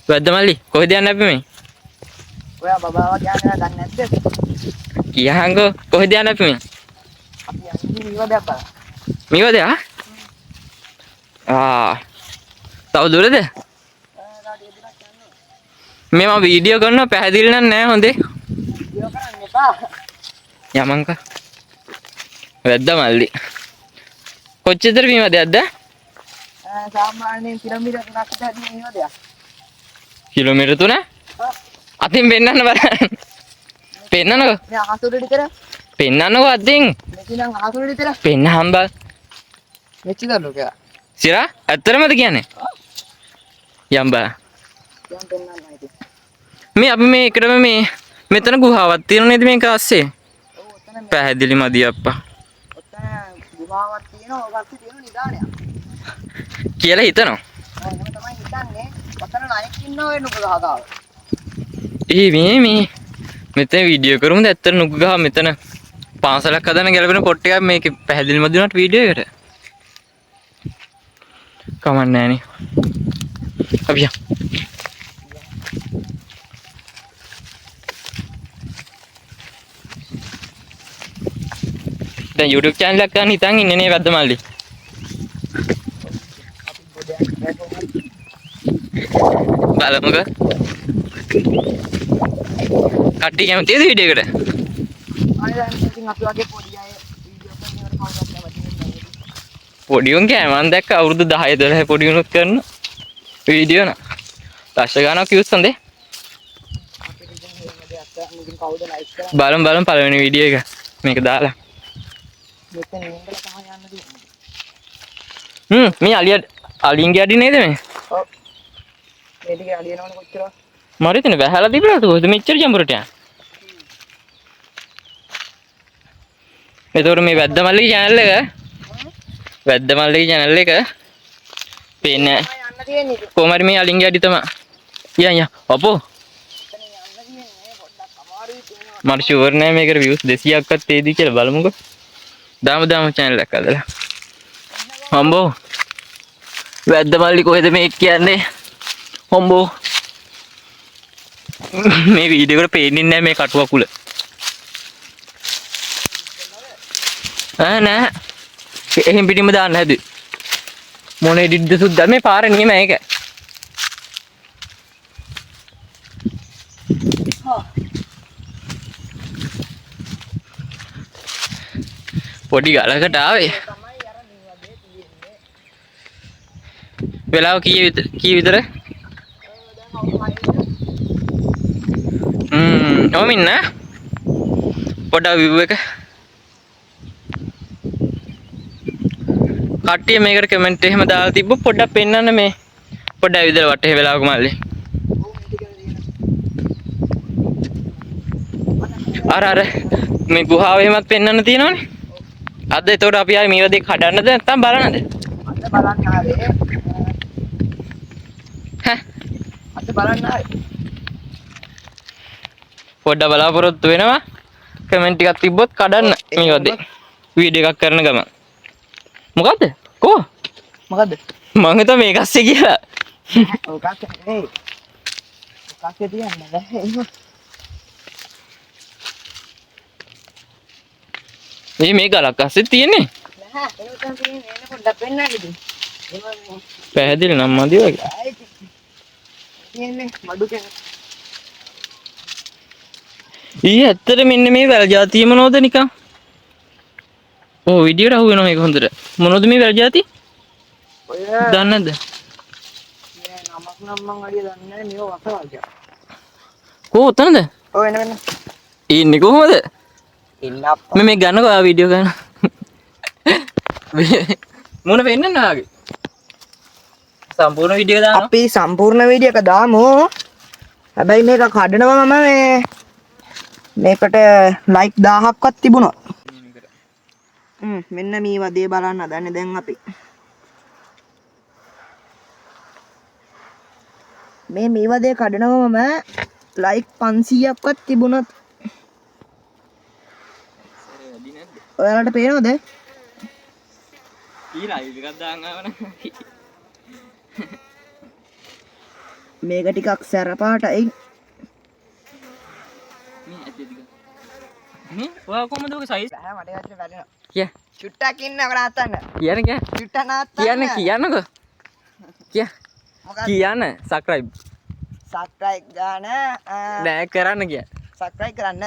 වැද්දමල්ලි කොහෙද යන්නේ අපි මේ? ඔයා බබාවා කියන්නේ දන්නේ නැද්ද? කියහන්කෝ කොහෙද යන්නේ අපි මේ? අපි යන්නේ නිවදයක් බලන්න. මේවද තව දුරද? මේ මම වීඩියෝ කරනවා පැහැදිලි නැහැ හොඳේ. වීඩියෝ කරන්න එපා. යමන්කා. වැද්දමල්ලි. කොච්චර මේවදයක්ද? සාමාන්‍යයෙන් කිලෝමීටර් 3ක් විතර ඇති නිවදයක්. කිලෝමීටර් 3? අතින් පෙන්නන්න බලන්න. පෙන්නන්නකෝ. මේ අහසුර විතර. පෙන්නන්නකෝ අතින්. මෙතන අහසුර විතර. පෙන්න හම්බා. මෙච්ච දන්නු කියලා. සිරා ඇත්තටමද කියන්නේ? යම්බා. දැන් පෙන්නන්නයි ඉතින්. මේ අපි මේ එකටම මේ මෙතන ගුහාවක් තියෙන නේද මේක ASCII? ඔව් ඔතන පැහැදිලි මදි අප්පා. ඔතන ගුහාවක් තියෙනවා ඔය පස්සේ තියෙන නිදානයක්. කියලා හිතනවා. ඔව් එහෙම තමයි හිතන්නේ. ඔතන නයික් ඉන්නවා වෙන ගුහාවක. මේ මෙතන වීඩියෝ කරුමුද ඇත්තට නුග ගහ මෙතන පාසලක් හදන ගැලපෙන පොට් එකක් මේක පැහැදිලි මදි වුණාට වීඩියෝ එකට. කමක් නැහැ නේ. අපි යමු. දැන් YouTube channel එකක් ගන්න හිතන් ඉන්නේ නේ වැද්දමල්ලි. බලමුකෝ. කට්ටිය කැමතිද වීඩියෝ එකට? අනේ දැන් ඉතින් අපි වගේ පොඩි අය වීඩියෝ කරනවට කවුරුත් කැමති වෙන්නේ නැහැ. පොඩි උන් කෑ මම දැක්ක අවුරුදු 10 12 පොඩි උනුත් කරන වීඩියෝ න. ලක්ෂ ගණනක් views හොඳේ. අපිට ඉතින් එහෙම දෙයක් කරන්න ඉතින් කවුද ලයික් කරන්නේ? බලමු පළවෙනි වීඩියෝ එක මේක දාලා. මෙතන ඉඳලා තමයි යන්න තියෙන්නේ. මේ අලියන්ගේ අඩි නේද මේ? ඔව්. මේ ටික අලියනවනේ කොච්චර? මම හිතන්නේ වැහලා තිබුණාද කොහෙද මෙච්චර ජඹුරට යන්නේ? එතකොට මේ වැද්දමල්ලිගේ channel එක පේන්නේ යන්න තියෙන්නේ ඉතින්. කොහමද මේ අලින්ගේ අඩි තමයි. යන් අපෝ එතන යන්න තියෙන්නේ පොඩ්ඩක් අමාරුයි තියෙනවා. මට ෂුවර් නෑ මේකට views 200ක්වත් තේදී කියලා බලමුකෝ. දාමු channel එකක් අදලා. හම්බෝ වැද්දමල්ලි කොහෙද මේ කියන්නේ? හම්බෝ මේ වීඩියෝ එකට පේන්නේ නැහැ මේ කටු අකුල. නෑ එහෙන් පිටින්ම දාන්න හැදුවේ. මොන එඩිට්ද සුද්දා මේ පාර නියම ඒක. පොඩි ගලකට ආවේ. වෙලාව කී විතර? ඔව් මින්න පොඩ්ඩක් view එක කට්ටිය මේකට කමෙන්ට් එහෙම දාලා තිබ්බොත් පොඩ්ඩක් පෙන්නන්න මේ පොඩ්ඩක් ඇවිදලා වටේ වෙලාවක මල්ලි අර මේ ගුහාව එහෙමත් පෙන්නන්න තියෙනවනේ අද එතකොට අපි ආයේ මේව දෙක කඩන්නද නැත්නම් බලන්නද අද බලන්න ආවේ හා අද බලන්න ආවේ පොඩ්ඩක් බලාපොරොත්තු වෙනවා කමෙන්ට් ටිකක් තිබ්බොත් කඩන්න මේව දෙක වීඩියෝ එකක් කරන ගමන් මොකද්ද කෝ මොකද්ද මං හිතුවා මේක ඇස්සේ කියලා ඔක නෙවෙයි ඔක තියන්න බෑ මේ ගලක් අස්සේ තියෙන්නේ නැහැ ඒක තමයි එන්නේ පොඩ්ඩක් පෙන්නන්න ඉතින් පැහැදිලි නම් මදි වගේ තියෙන්නේ මඩු කෙනෙක් ඇත්තට මෙන්න මේ වැල් జాතිය මොනවද නිකන් ඔව් විඩියෝට අහු වෙනවා මේක හොඳට මොනවද මේ වැල් జాති ඔය දන්නේ නැද්ද නමක් නම් මං අඩිය දන්නේ නැහැ මේව වසවල් කියලා කො උතනද ඔය එන්න ඉන්නේ කොහමද ඉන්න අප්පා මේ ගන්නකෝ ආ වීඩියෝ ගන්න මොන වෙන්නන්න ආගේ සම්පූර්ණ වීඩියෝ දානවා අපි සම්පූර්ණ වීඩියෝ එක දාමු හැබැයි මේක කඩනවා මම මේකට ලයික් 1000ක්වත් තිබුණා මෙන්න මේ වදේ බලන්න හදන්නේ දැන් අපි මේ වදේ කඩනවා මම ලයික් 500ක්වත් තිබුණත් ඔයාලට පේනවද? ඊ ලයිව් එකක් දාන්න ආවන මේක ටිකක් සැර පාටයි. මේ ඇත්තේ ටික. මේ ඔයා කොහමද ඔක සයිස්? බෑ මට ඇත්තට වැටෙනවා. කිය. චුට්ටක් ඉන්න නවත්තන්න. කියන්නේ කිය. චුට්ටක් නවත්තන්න. කියන්නකෝ. කිය. මොකක්ද? කියන්න subscribe. සබ්ස්ක්‍රයිබ් ගන්න නෑ කරන්න කිය. සබ්ස්ක්‍රයිබ් කරන්න.